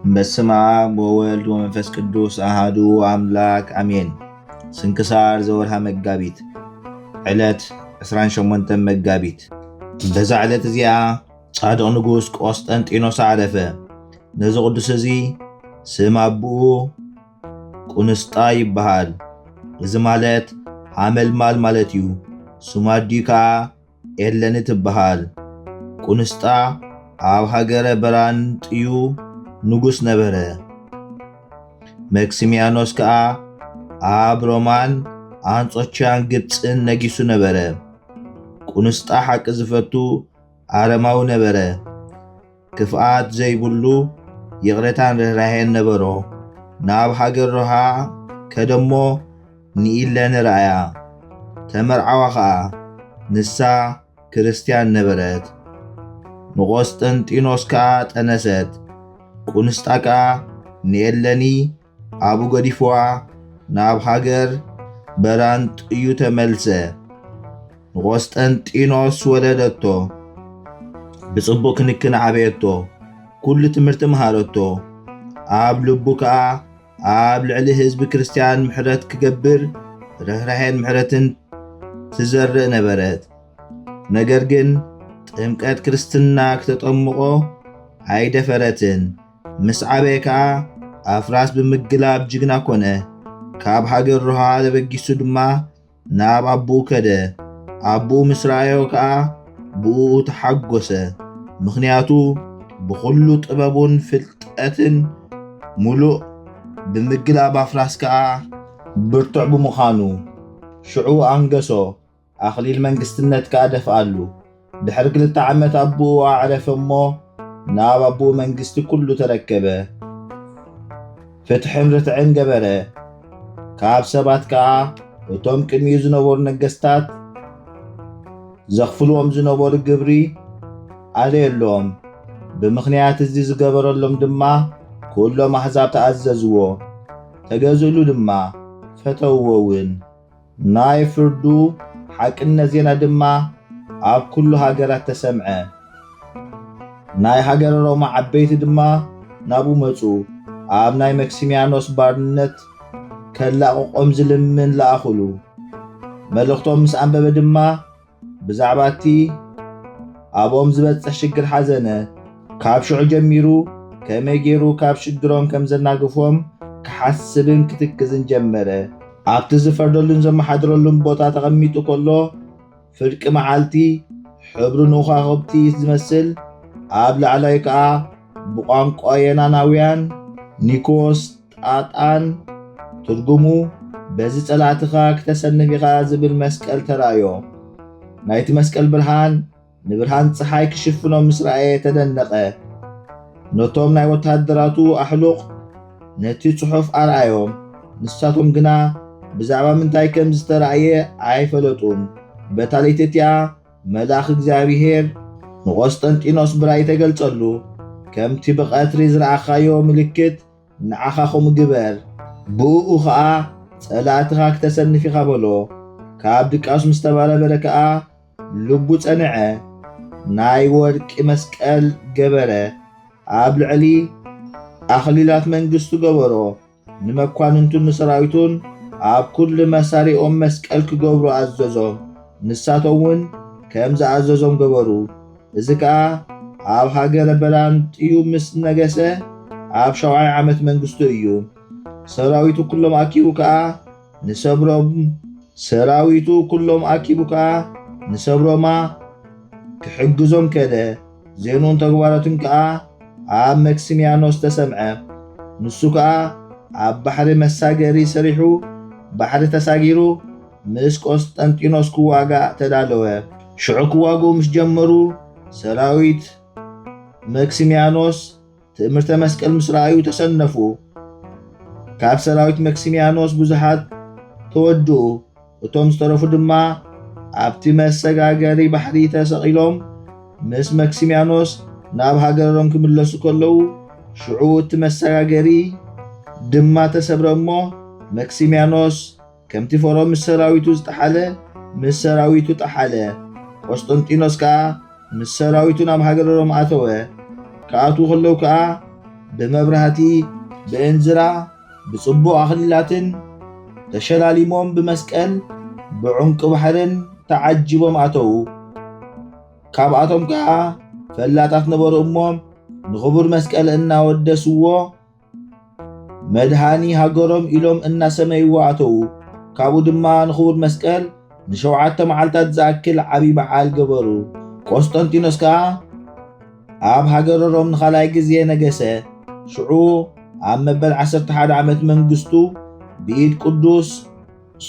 በስመ አብ ወወልድ ወመንፈስ ቅዱስ አሐዱ አምላክ አሜን። ስንክሳር ዘወርሃ መጋቢት ዕለት 28 መጋቢት። በዛ ዕለት እዚኣ ጻድቕ ንጉስ ቆስጠንጢኖስ ዓረፈ። ነዚ ቅዱስ እዚ ስም አቡኡ ቁንስጣ ይበሃል። እዚ ማለት ሓመልማል ማለት እዩ። ስሙ ኣዲኡ ከዓ ኤለኒ ትበሃል። ቁንስጣ ኣብ ሃገረ በራንጥዩ ንጉስ ነበረ። መክሲሚያኖስ ከዓ ኣብ ሮማን አንጾኪያን ግብፅን ነጊሱ ነበረ። ቁንስጣ ሓቂ ዝፈቱ ኣረማዊ ነበረ። ክፍኣት ዘይብሉ ይቕረታን ርህራሄን ነበሮ። ናብ ሃገር ሮሃ ከደሞ ንኢለኒ ረኣያ ተመርዓዋ ከዓ ንሳ ክርስቲያን ነበረት። ንቆስጠንጢኖስ ከዓ ጠነሰት። ቁንስጣ ከዓ ንኤለኒ ኣቡ ገዲፍዋ ናብ ሃገር በራንጥዩ ተመልሰ። ንቆስጠንጢኖስ ወለደቶ። ብጽቡቕ ክንክን ዓበየቶ። ኩሉ ትምህርቲ መሃረቶ። ኣብ ልቡ ከዓ ኣብ ልዕሊ ህዝቢ ክርስቲያን ምሕረት ክገብር ርህራሄን ምሕረትን ትዘርእ ነበረት። ነገር ግን ጥምቀት ክርስትና ክተጠምቆ ኣይደፈረትን። ምስ ዓበየ ከዓ ኣፍራስ ብምግላብ ጅግና ኮነ። ካብ ሃገር ሮሃ ተበጊሱ ድማ ናብ ኣቡኡ ከደ። ኣቡኡ ምስ ረኣዮ ከዓ ብኡ ተሓጐሰ። ምኽንያቱ ብኹሉ ጥበቡን ፍልጠትን ሙሉእ ብምግላብ ኣፍራስ ከዓ ብርቱዕ ብምዃኑ ሽዑ ኣንገሶ። ኣኽሊል መንግስትነት ከዓ ደፍኣሉ። ድሕሪ 2 ዓመት ኣቡኡ ኣዕረፈ እሞ ናብ ኣቡኡ መንግስቲ ኩሉ ተረከበ። ፍትሕን ርትዕን ገበረ። ካብ ሰባት ከዓ እቶም ቅድሚኡ ዝነበሩ ነገስታት ዘኽፍልዎም ዝነበሩ ግብሪ ኣለየሎም። ብምኽንያት እዚ ዝገበረሎም ድማ ኩሎም ኣሕዛብ ተኣዘዝዎ፣ ተገዝእሉ ድማ ፈተውዎ እውን። ናይ ፍርዱ ሓቅነት ዜና ድማ ኣብ ኩሉ ሃገራት ተሰምዐ። ናይ ሃገረ ሮማ ዓበይቲ ድማ ናብኡ መፁ። ኣብ ናይ መክሲሚያኖስ ባርነት ከላቕቖም ዝልምን ለኣኽሉ። መልእኽቶም ምስ ኣንበበ ድማ ብዛዕባ እቲ ኣብኦም ዝበፅሕ ሽግር ሓዘነ። ካብ ሽዑ ጀሚሩ ከመይ ገይሩ ካብ ሽግሮም ከም ዘናግፎም ክሓስብን ክትክዝን ጀመረ። ኣብቲ ዝፈርደሉን ዘመሓድረሉን ቦታ ተቐሚጡ ከሎ ፍርቂ መዓልቲ ሕብሩ ንውኻኽብቲ ዝመስል ኣብ ላዕላዊ ከዓ ብቋንቋ የናናውያን ኒኮስ ጣጣን ትርጉሙ በዚ ጸላእትኻ ክተሰንፍ ኢኻ ዝብል መስቀል ተራእዮ። ናይቲ መስቀል ብርሃን ንብርሃን ፀሓይ ክሽፍኖም ምስ ረኣየ ተደነቐ። ነቶም ናይ ወታደራቱ ኣሕሉቕ ነቲ ጽሑፍ ኣርኣዮም። ንሳቶም ግና ብዛዕባ ምንታይ ከም ዝተረእየ ኣይፈለጡን። በታ ለይቲ እቲኣ መልኣኽ እግዚኣብሔር ንቆስጠንጢኖስ ብራእይ ተገልጸሉ። ከምቲ ብቐትሪ ዝረኣኻዮ ምልክት ንዓኻ ከምኡ ግበር፣ ብኡ ከዓ ጸላእትኻ ክተሰንፍ ኢኻ በሎ። ካብ ድቃሱ ምስ ተባረበረ ከዓ ልቡ ጸንዐ። ናይ ወርቂ መስቀል ገበረ። ኣብ ልዕሊ ኣኽሊላት መንግስቱ ገበሮ። ንመኳንንቱን ንሰራዊቱን ኣብ ኩሉ መሳሪኦም መስቀል ክገብሩ ኣዘዞም። ንሳቶም እውን ከም ዝኣዘዞም ገበሩ። እዚ ከዓ ኣብ ሃገረ በራንጥዩ ምስ ነገሰ ኣብ 70 ዓመት መንግስቱ እዩ። ሰራዊቱ ኩሎም ኣኪቡ ከዓ ንሰብሮማ ክሕግዞም ከደ። ዜኑን ተግባራቱን ከዓ ኣብ መክሲሚያኖስ ተሰምዐ። ንሱ ከዓ ኣብ ባሕሪ መሳገሪ ሰሪሑ ባሕሪ ተሳጊሩ ምስ ቆስጠንጢኖስ ክዋጋእ ተዳለወ። ሽዑ ክዋግኡ ምስ ጀመሩ ሰራዊት መክሲሚያኖስ ትእምርተ መስቀል ምስ ረኣዩ ተሰነፉ። ካብ ሰራዊት መክሲሚያኖስ ብዙሓት ተወድኡ። እቶም ዝተረፉ ድማ ኣብቲ መሰጋገሪ ባሕሪ ተሰቒሎም ምስ መክሲሚያኖስ ናብ ሃገሮም ክምለሱ ከለዉ ሽዑ እቲ መሰጋገሪ ድማ ተሰብረ እሞ መክሲሚያኖስ ከምቲ ፈሮ ምስ ሰራዊቱ ዝጠሓለ ምስ ሰራዊቱ ጠሓለ። ቆስጠንጢኖስ ከዓ ምስ ሰራዊቱ ናብ ሃገሮም ኣተወ። كأتو خلو كأ ብመብራህቲ ብእንዝራ ብጽቡቕ ኣኽሊላትን ተሸላሊሞም ብመስቀል ብዑንቂ ባሕርን ተዓጅቦም ኣተዉ። ካብኣቶም ከዓ ፈላጣት ነበሩ እሞም ንኽቡር መስቀል እናወደስዎ መድሃኒ ሃገሮም ኢሎም እናሰመይዎ ኣተዉ። ካብኡ ድማ ንኽቡር መስቀል ን7 መዓልታት ዝኣክል ዓብይ በዓል ገበሩ። ቆስጠንጢኖስ ከዓ ኣብ ሃገረ ሮም ንኻልኣይ ግዜ ነገሰ። ሽዑ ኣብ መበል 11 ዓመት መንግስቱ ብኢድ ቅዱስ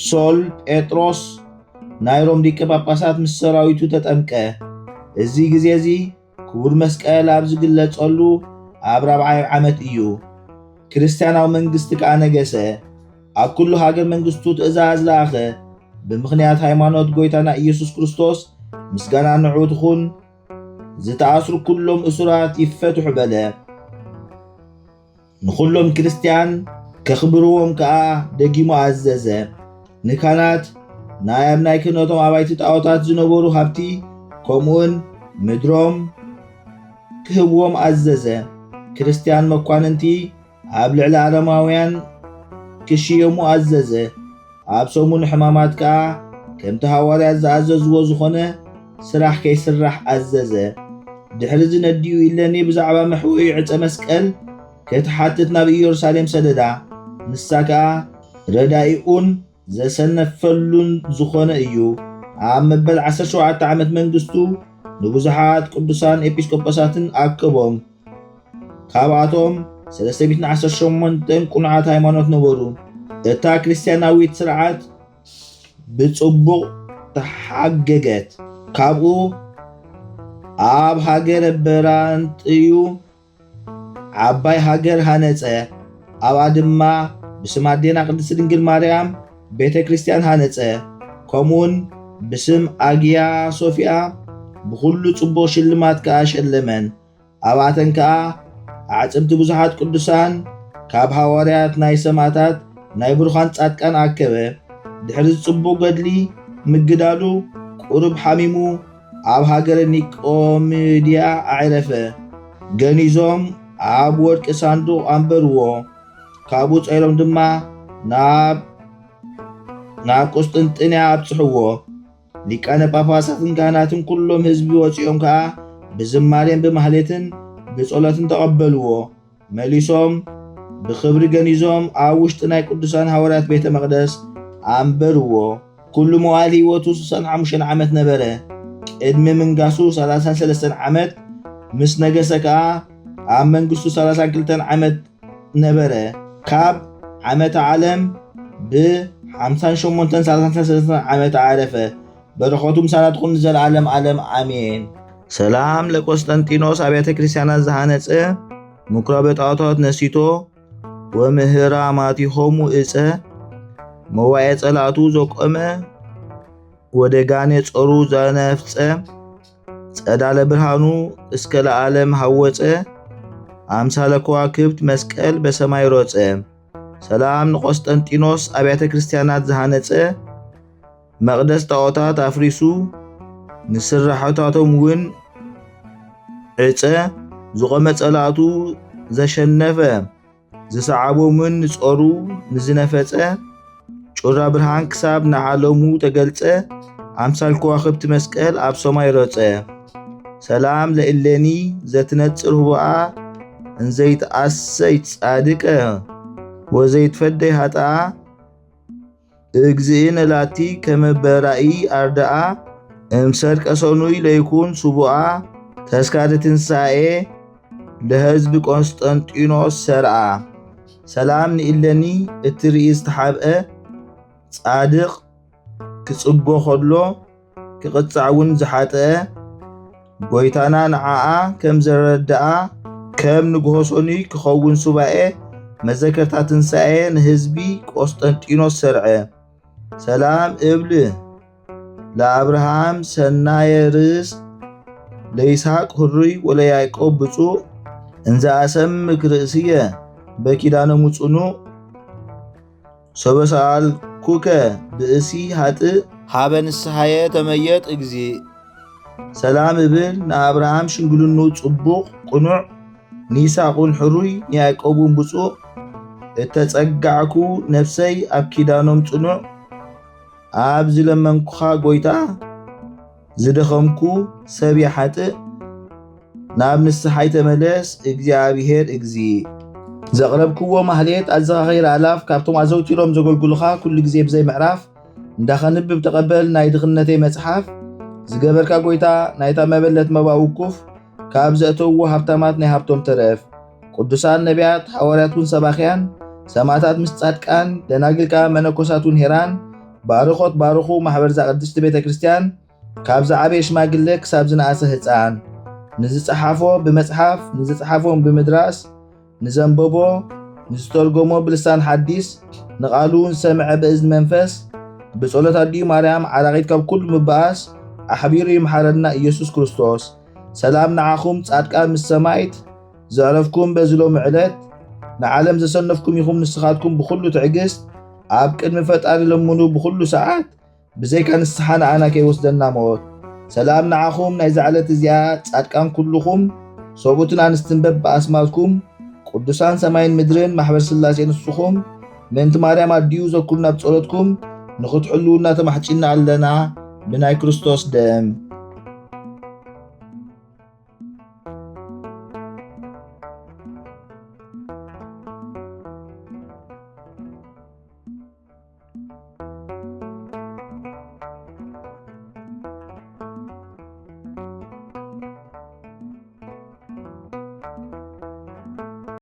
ሶል ጴጥሮስ ናይ ሮም ሊቀ ጳጳሳት ምስ ሰራዊቱ ተጠምቀ። እዚ ግዜ እዚ ክቡር መስቀል ኣብ ዝግለጸሉ ኣብ 4ይ ዓመት እዩ። ክርስቲያናዊ መንግስቲ ከዓ ነገሰ። ኣብ ኩሉ ሃገር መንግስቱ ትእዛዝ ለኣኸ። ብምኽንያት ሃይማኖት ጎይታና ኢየሱስ ክርስቶስ ምስጋና ንዑ ትኹን፣ ዝተኣስሩ ኩሎም እሱራት ይፈትሑ በለ። ንኹሎም ክርስቲያን ከኽብርዎም ከዓ ደጊሙ ኣዘዘ። ንካህናት ኣብ ናይ ክህነቶም ኣባይቲ ጣዖታት ዝነበሩ ሃብቲ ከምኡውን ምድሮም ክህብዎም ኣዘዘ። ክርስቲያን መኳንንቲ ኣብ ልዕሊ ኣረማውያን ክሽየሙ ኣዘዘ። ኣብ ሰሙን ሕማማት ከዓ ከምቲ ሃዋርያት ዝኣዘዝዎ ዝኾነ ስራሕ ከይስራሕ ኣዘዘ። ድሕሪ ዝነድዩ ኢለኒ ብዛዕባ መሕወዩ ዕፀ መስቀል ከተሓትት ናብ ኢየሩሳሌም ሰደዳ። ንሳ ከዓ ረዳኢኡን ዘሰነፈሉን ዝኾነ እዩ። ኣብ መበል 17 ዓመት መንግስቱ ንብዙሓት ቅዱሳን ኤጲስቆጶሳትን ኣከቦም። ካብኣቶም 318 ቁኑዓት ሃይማኖት ነበሩ። እታ ክርስቲያናዊት ስርዓት ብጽቡቕ ተሓገገት። ካብኡ ኣብ ሃገረ በራንጥዩ ዓባይ ሃገር ሃነጸ። ኣብኣ ድማ ብስም ኣዴና ቅድስቲ ድንግል ማርያም ቤተ ክርስቲያን ሃነጸ። ከምኡውን ብስም ኣግያ ሶፊያ ብኩሉ ጽቡቕ ሽልማት ከዓ ሸለመን። ኣብኣተን ከዓ ኣዕጽምቲ ብዙሓት ቅዱሳን ካብ ሃዋርያት፣ ናይ ሰማዕታት፣ ናይ ብሩኻን ጻድቃን ኣከበ። ድሕሪ ጽቡቕ ገድሊ ምግዳሉ ቁሩብ ሓሚሙ ኣብ ሃገረ ኒቆሜድያ ኣዕረፈ። ገኒዞም ኣብ ወርቂ ሳንዱቕ ኣንበርዎ። ካብኡ ጸይሮም ድማ ናብ ቆስጠንጥንያ ኣብጽሕዎ። ሊቃነ ጳጳሳትን ካህናትን ኩሎም ህዝቢ ወፂኦም ከዓ ብዝማሬን ብማህሌትን ብጸሎትን ተቐበልዎ። መሊሶም ብኽብሪ ገኒዞም ኣብ ውሽጢ ናይ ቅዱሳን ሃዋርያት ቤተ መቕደስ ኣንበርዎ። ኩሉ መዋዕሊ ህይወቱ 65 ዓመት ነበረ። ቅድሚ ምንጋሱ 33 ዓመት ምስ ነገሰ ከዓ ኣብ መንግስቱ 32 ዓመት ነበረ። ካብ ዓመተ ዓለም ብ58-33 ዓመት ዓረፈ። በረኸቱ ምሳና ትኹን ዘለዓለም ዓለም ኣሜን። ሰላም ለቆስጠንጢኖስ ኣብያተ ክርስቲያናት ዝሃነጸ ምኵራበ ጣዖታት ነሲቶ ወምህራማቲሆሙ እፀ መዋዕየ ጸላእቱ ዘቆመ ወደጋኔ ጾሩ ዘነፍጸ ጸዳለ ብርሃኑ እስከ ለዓለም ሃወፀ ኣምሳለ ከዋክብት መስቀል በሰማይ ሮፀ። ሰላም ንቆስጠንጢኖስ ኣብያተ ክርስቲያናት ዝሃነጸ መቕደስ ጣዖታት ኣፍሪሱ ንስራሕታቶም እውን ዕፀ ዝቆመ ጸላእቱ ዘሸነፈ ዝሰዓቦምን ንጾሩ ንዝነፈጸ ጩራ ብርሃን ክሳብ ንዓለሙ ተገልጸ ኣምሳል ከዋኽብቲ መስቀል ኣብ ሰማይ ሮፀ። ሰላም ለእሌኒ ዘትነጽር ህቡኣ እንዘይትኣሰይ ጻድቀ ወዘይትፈደይ ሃጣኣ እግዚእነ ላቲ ከመበራኢ ኣርዳኣ እምሰርቀ ሰኑይ ለይኩን ሱቡኣ ተስካረ ትንሣኤ ለህዝቢ ቆስጠንጢኖስ ሰርዓ። ሰላም ንኢለኒ እትርኢ ዝተሓብአ ጻድቕ ክጽጎ ኸሎ ክቕጻዕውን ዝሓጠአ ጎይታና ንዓኣ ከም ዘረድኣ ከም ንግሆ ሰኑይ ክኸውን ሱባኤ መዘከርታ ትንሣኤ ንህዝቢ ቆስጠንጢኖስ ሰርዐ። ሰላም እብል ለአብርሃም ሰናየ ርእስ ለይስሐቅ ሁሩይ ወለያዕቆብ ብፁዕ እንዘ አሰምክ ርእስየ በኪዳነ ሙጽኑዕ ሰበሰአልኩከ ብእሲ ሃጥእ ሃበ ንስሐየ ተመየጥ እግዚእ። ሰላም እብል ንአብርሃም ሽንግልኑ ጽቡቕ ቁኑዕ ንይስሐቅን ሕሩይ ንያዕቆብን ብፁዕ እተጸጋዕኩ ነፍሰይ ኣብ ኪዳኖም ጽኑዕ ኣብ ዝለመንኩኻ ጎይታ ዝደኸምኩ ሰብ ይሓጥእ ናብ ንስሓይ ተመለስ እግዚኣብሔር እግዚእ። ዘቕረብክዎ ማህሌት ኣዘኻኺር ኣላፍ ካብቶም ኣዘውቲሮም ዘገልግሉኻ ኩሉ ግዜ ብዘይ ምዕራፍ እንዳኸንብብ ተቐበል ናይ ድኽነተይ መጽሓፍ ዝገበርካ ጎይታ ናይታ መበለት መባ ውኩፍ ካብ ዘእተውዎ ሃብታማት ናይ ሃብቶም ተረፍ ቅዱሳን ነቢያት ሐዋርያትን ሰባኽያን ሰማዕታት ምስ ጻድቃን ደናግልካ መነኮሳትን ሄራን ባርኾት ባርኹ ማሕበር ቅድስቲ ቤተ ክርስቲያን ካብ ዝዓበየ ሽማግለ ክሳብ ዝነኣሰ ህፃን ንዝፀሓፎ ብመጽሓፍ ንዝፀሓፎም ብምድራስ ንዘንበቦ ንዝተርጎሞ ብልሳን ሓዲስ ንቓሉን ሰምዐ ብእዝኒ መንፈስ ብጸሎት ኣዲኡ ማርያም ዓራቂት ካብ ኩሉ ምባኣስ ኣሕቢሩ ይምሓረና ኢየሱስ ክርስቶስ። ሰላም ንዓኹም ጻድቃን ምስ ሰማይት ዘዕረፍኩም በዝሎም ዕለት ንዓለም ዘሰነፍኩም ኢኹም ንስኻትኩም ብኩሉ ትዕግስት ኣብ ቅድሚ ፈጣሪ ለምኑ ብኩሉ ሰዓት ብዘይካ ንስሓ ንኣና ከይወስደና ሞት። ሰላም ንዓኹም ናይ ዛዕለት እዚኣ ጻድቃን ኩልኹም ሰብኡትን ኣንስትን በብኣስማትኩም ቅዱሳን ሰማይን ምድርን ማሕበር ስላሴ ንስኹም ምእንቲ ማርያም ኣድዩ ዘኩልና ብጸሎትኩም ንኽትሕልውና ተማሕጪና ኣለና ብናይ ክርስቶስ ደም